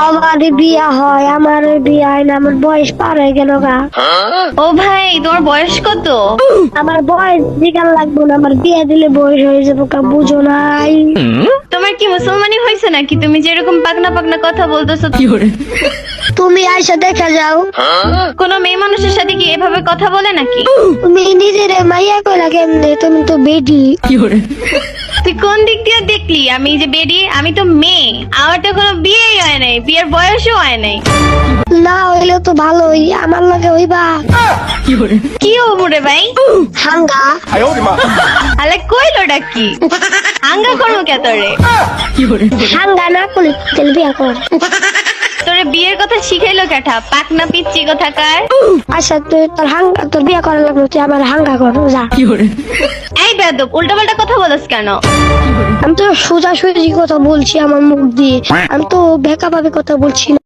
আমার বিয়া হয়, আমার বিয়া হয় না, আমার বয়স পার হয়ে গেল গা। ও ভাই, তোমার বয়স কত? আমার বয়স জিগান লাগবো না, আমার বিয়া দিলে বয়স হয়ে যাবো কা, বুঝো নাই? তোমার কি মুসলমানি হয়েছে নাকি? তুমি যেরকম পাকনা পাকনা কথা বলতেছো। তুমি আইসা দেখা যাও। কোন মেয়ে মানুষের সাথে কি এভাবে কথা বলে নাকি? তুমি নিজের মাইয়া কইলা কেমনে? তুমি তো বেডি। তুই কোন দিক দিয়ে দেখলি আমি যে বেরিয়ে? আমি তো মেয়ে, আমার তো কোনো বিয়েই হয় নাই, বিয়ের বয়সও হয় নাই। না হইলে তো ভালোই, আমার লাগে হইবা। কি হবো রে ভাই? হাঙ্গা। আলে কইলোটা কি? আঙ্গা করবো কে তোরে? হাঙ্গা না করলে তাহলে বিয়া কর। তোরে বিয়ের কথা শিখাইলো কেঠা? পাকনা পিচ্ছি কোথাকার। আচ্ছা তুই তোর হাঙ্গা, তোর বিয়া করার লাগলো, তুই আমার হাঙ্গা কর যা। এই বেয়াদব, উল্টা পাল্টা কথা বলস কেন? আমি তো সোজা সুজি কথা বলছি আমার মুখ দিয়ে, আমি তো বেকা ভাবে কথা বলছি না।